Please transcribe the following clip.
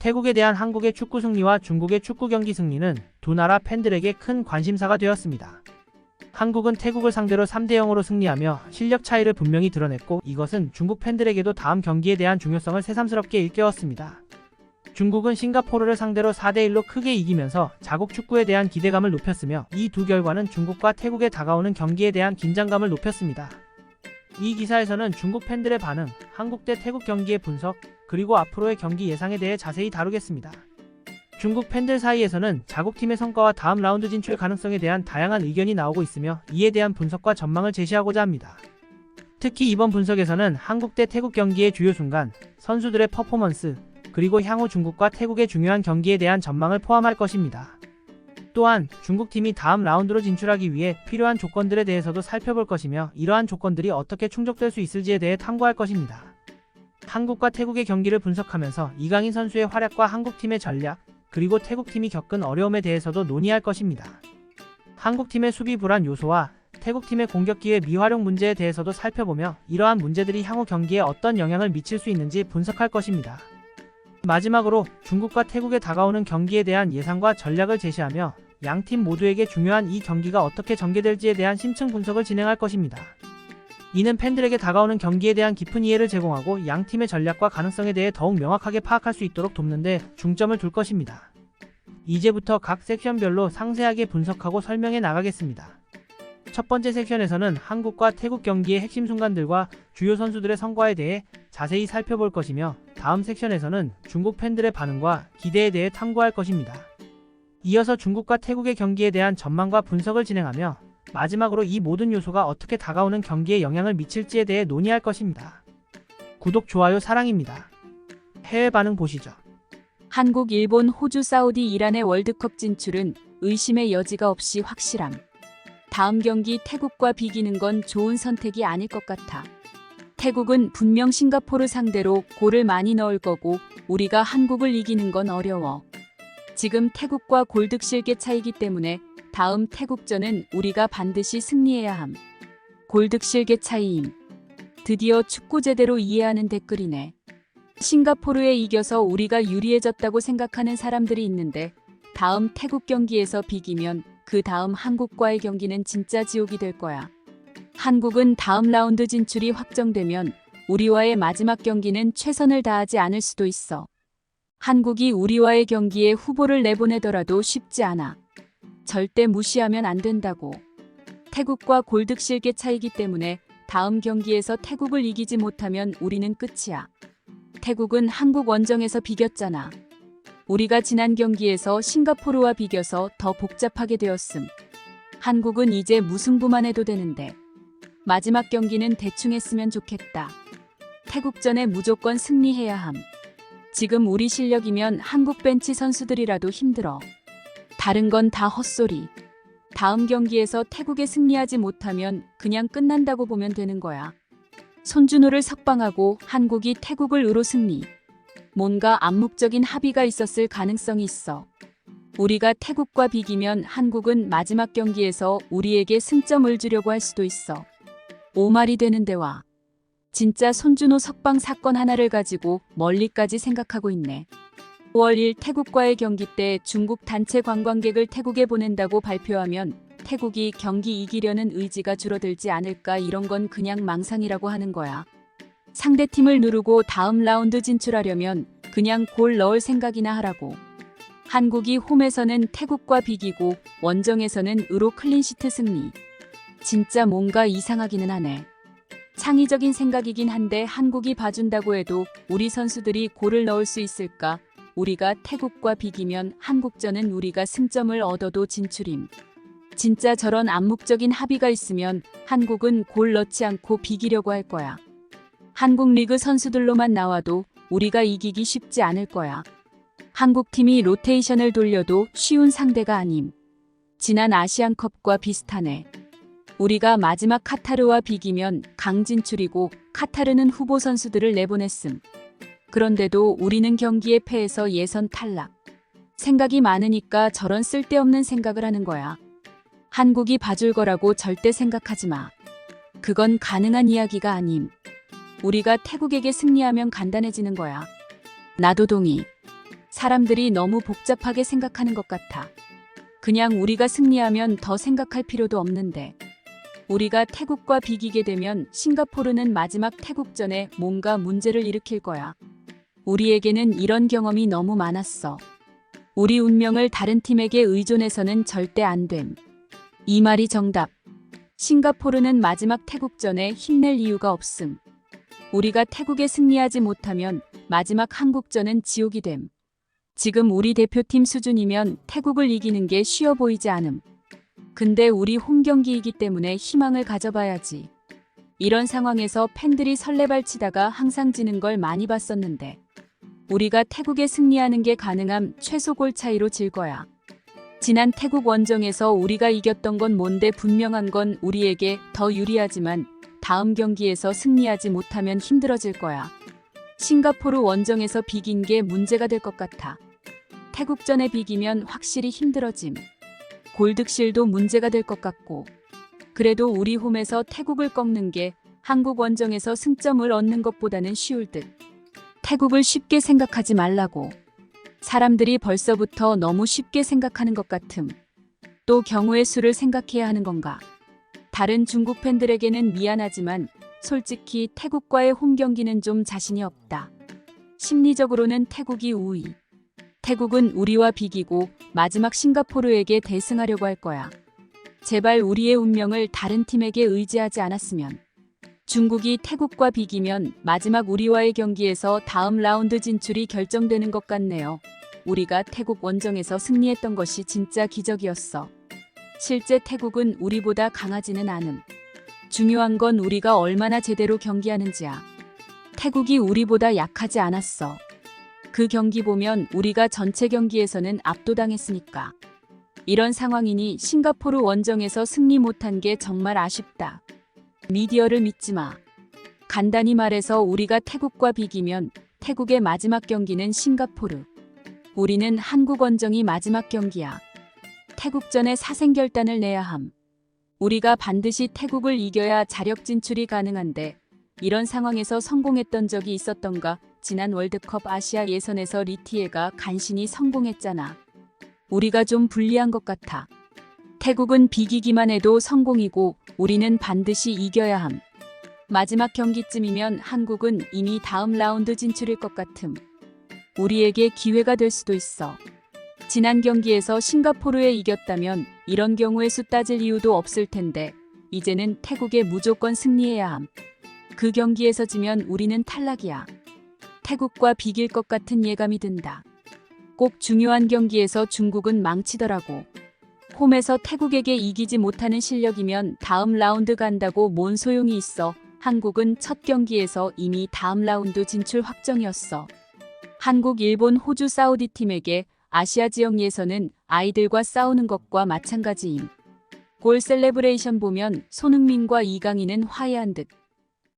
태국에 대한 한국의 축구 승리와 중국의 축구 경기 승리는 두 나라 팬들에게 큰 관심사가 되었습니다. 한국은 태국을 상대로 3대0으로 승리하며 실력 차이를 분명히 드러냈고, 이것은 중국 팬들에게도 다음 경기에 대한 중요성을 새삼스럽게 일깨웠습니다. 중국은 싱가포르를 상대로 4대1로 크게 이기면서 자국 축구에 대한 기대감을 높였으며, 이 두 결과는 중국과 태국에 다가오는 경기에 대한 긴장감을 높였습니다. 이 기사에서는 중국 팬들의 반응, 한국 대 태국 경기의 분석, 그리고 앞으로의 경기 예상에 대해 자세히 다루겠습니다. 중국 팬들 사이에서는 자국팀의 성과와 다음 라운드 진출 가능성에 대한 다양한 의견이 나오고 있으며, 이에 대한 분석과 전망을 제시하고자 합니다. 특히 이번 분석에서는 한국 대 태국 경기의 주요 순간, 선수들의 퍼포먼스, 그리고 향후 중국과 태국의 중요한 경기에 대한 전망을 포함할 것입니다. 또한 중국팀이 다음 라운드로 진출하기 위해 필요한 조건들에 대해서도 살펴볼 것이며, 이러한 조건들이 어떻게 충족될 수 있을지에 대해 탐구할 것입니다. 한국과 태국의 경기를 분석하면서 이강인 선수의 활약과 한국팀의 전략, 그리고 태국팀이 겪은 어려움에 대해서도 논의할 것입니다. 한국팀의 수비 불안 요소와 태국팀의 공격 기회 미활용 문제에 대해서도 살펴보며, 이러한 문제들이 향후 경기에 어떤 영향을 미칠 수 있는지 분석할 것입니다. 마지막으로 중국과 태국에 다가오는 경기에 대한 예상과 전략을 제시하며, 양팀 모두에게 중요한 이 경기가 어떻게 전개될지에 대한 심층 분석을 진행할 것입니다. 이는 팬들에게 다가오는 경기에 대한 깊은 이해를 제공하고, 양팀의 전략과 가능성에 대해 더욱 명확하게 파악할 수 있도록 돕는 데 중점을 둘 것입니다. 이제부터 각 섹션별로 상세하게 분석하고 설명해 나가겠습니다. 첫 번째 섹션에서는 한국과 태국 경기의 핵심 순간들과 주요 선수들의 성과에 대해 자세히 살펴볼 것이며, 다음 섹션에서는 중국 팬들의 반응과 기대에 대해 탐구할 것입니다. 이어서 중국과 태국의 경기에 대한 전망과 분석을 진행하며, 마지막으로 이 모든 요소가 어떻게 다가오는 경기에 영향을 미칠지에 대해 논의할 것입니다. 구독, 좋아요 사랑입니다. 해외 반응 보시죠. 한국, 일본, 호주, 사우디, 이란의 월드컵 진출은 의심의 여지가 없이 확실함. 다음 경기 태국과 비기는 건 좋은 선택이 아닐 것 같아. 태국은 분명 싱가포르 상대로 골을 많이 넣을 거고, 우리가 한국을 이기는 건 어려워. 지금 태국과 골득실계 차이기 때문에 다음 태국전은 우리가 반드시 승리해야 함. 골득실계 차이임. 드디어 축구 제대로 이해하는 댓글이네. 싱가포르에 이겨서 우리가 유리해졌다고 생각하는 사람들이 있는데, 다음 태국 경기에서 비기면 그 다음 한국과의 경기는 진짜 지옥이 될 거야. 한국은 다음 라운드 진출이 확정되면 우리와의 마지막 경기는 최선을 다하지 않을 수도 있어. 한국이 우리와의 경기에 후보를 내보내더라도 쉽지 않아. 절대 무시하면 안 된다고. 태국과 골득실계 차이기 때문에 다음 경기에서 태국을 이기지 못하면 우리는 끝이야. 태국은 한국 원정에서 비겼잖아. 우리가 지난 경기에서 싱가포르와 비겨서 더 복잡하게 되었음. 한국은 이제 무승부만 해도 되는데, 마지막 경기는 대충 했으면 좋겠다. 태국전에 무조건 승리해야 함. 지금 우리 실력이면 한국 벤치 선수들이라도 힘들어. 다른 건 다 헛소리. 다음 경기에서 태국에 승리하지 못하면 그냥 끝난다고 보면 되는 거야. 손준호를 석방하고 한국이 태국을 으로 승리. 뭔가 암묵적인 합의가 있었을 가능성이 있어. 우리가 태국과 비기면 한국은 마지막 경기에서 우리에게 승점을 주려고 할 수도 있어. 5말이 되는데 와. 진짜 손준호 석방 사건 하나를 가지고 멀리까지 생각하고 있네. 5월 1일 태국과의 경기 때 중국 단체 관광객을 태국에 보낸다고 발표하면 태국이 경기 이기려는 의지가 줄어들지 않을까, 이런 건 그냥 망상이라고 하는 거야. 상대팀을 누르고 다음 라운드 진출하려면 그냥 골 넣을 생각이나 하라고. 한국이 홈에서는 태국과 비기고 원정에서는 으로 클린시트 승리. 진짜 뭔가 이상하기는 하네. 창의적인 생각이긴 한데, 한국이 봐준다고 해도 우리 선수들이 골을 넣을 수 있을까? 우리가 태국과 비기면 한국전은 우리가 승점을 얻어도 진출임. 진짜 저런 암묵적인 합의가 있으면 한국은 골 넣지 않고 비기려고 할 거야. 한국 리그 선수들로만 나와도 우리가 이기기 쉽지 않을 거야. 한국팀이 로테이션을 돌려도 쉬운 상대가 아님. 지난 아시안컵과 비슷하네. 우리가 마지막 카타르와 비기면 강진출이고, 카타르는 후보 선수들을 내보냈음. 그런데도 우리는 경기에 패해서 예선 탈락. 생각이 많으니까 저런 쓸데없는 생각을 하는 거야. 한국이 봐줄 거라고 절대 생각하지 마. 그건 가능한 이야기가 아님. 우리가 태국에게 승리하면 간단해지는 거야. 나도 동의. 사람들이 너무 복잡하게 생각하는 것 같아. 그냥 우리가 승리하면 더 생각할 필요도 없는데. 우리가 태국과 비기게 되면 싱가포르는 마지막 태국전에 뭔가 문제를 일으킬 거야. 우리에게는 이런 경험이 너무 많았어. 우리 운명을 다른 팀에게 의존해서는 절대 안 됨. 이 말이 정답. 싱가포르는 마지막 태국전에 힘낼 이유가 없음. 우리가 태국에 승리하지 못하면 마지막 한국전은 지옥이 됨. 지금 우리 대표팀 수준이면 태국을 이기는 게 쉬워 보이지 않음. 근데 우리 홈경기이기 때문에 희망을 가져봐야지. 이런 상황에서 팬들이 설레발치다가 항상 지는 걸 많이 봤었는데 우리가 태국에 승리하는 게 가능함 최소 골 차이로 질 거야. 지난 태국 원정에서 우리가 이겼던 건 뭔데 분명한 건 우리에게 더 유리하지만 다음 경기에서 승리하지 못하면 힘들어질 거야. 싱가포르 원정에서 비긴 게 문제가 될 것 같아. 태국전에 비기면 확실히 힘들어짐. 골득실도 문제가 될 것 같고. 그래도 우리 홈에서 태국을 꺾는 게 한국 원정에서 승점을 얻는 것보다는 쉬울 듯. 태국을 쉽게 생각하지 말라고. 사람들이 벌써부터 너무 쉽게 생각하는 것 같음. 또 경우의 수를 생각해야 하는 건가? 다른 중국 팬들에게는 미안하지만 솔직히 태국과의 홈 경기는 좀 자신이 없다. 심리적으로는 태국이 우위. 태국은 우리와 비기고 마지막 싱가포르에게 대승하려고 할 거야. 제발 우리의 운명을 다른 팀에게 의지하지 않았으면. 중국이 태국과 비기면 마지막 우리와의 경기에서 다음 라운드 진출이 결정되는 것 같네요. 우리가 태국 원정에서 승리했던 것이 진짜 기적이었어. 실제 태국은 우리보다 강하지는 않음. 중요한 건 우리가 얼마나 제대로 경기하는지야. 태국이 우리보다 약하지 않았어. 그 경기 보면 우리가 전체 경기에서는 압도당했으니까. 이런 상황이니 싱가포르 원정에서 승리 못한 게 정말 아쉽다. 미디어를 믿지 마. 간단히 말해서 우리가 태국과 비기면 태국의 마지막 경기는 싱가포르. 우리는 한국 원정이 마지막 경기야. 태국전에 사생결단을 내야 함. 우리가 반드시 태국을 이겨야 자력 진출이 가능한데 이런 상황에서 성공했던 적이 있었던가? 지난 월드컵 아시아 예선에서 리티에가 간신히 성공했잖아. 우리가 좀 불리한 것 같아. 태국은 비기기만 해도 성공이고 우리는 반드시 이겨야 함. 마지막 경기쯤이면 한국은 이미 다음 라운드 진출일 것 같음. 우리에게 기회가 될 수도 있어. 지난 경기에서 싱가포르에 이겼다면 이런 경우의 수 따질 이유도 없을 텐데 이제는 태국에 무조건 승리해야 함. 그 경기에서 지면 우리는 탈락이야. 태국과 비길 것 같은 예감이 든다. 꼭 중요한 경기에서 중국은 망치더라고. 홈에서 태국에게 이기지 못하는 실력이면 다음 라운드 간다고 뭔 소용이 있어. 한국은 첫 경기에서 이미 다음 라운드 진출 확정이었어. 한국, 일본, 호주, 사우디 팀에게 아시아 지역 예선은 아이들과 싸우는 것과 마찬가지임. 골 셀레브레이션 보면 손흥민과 이강인은 화해한 듯.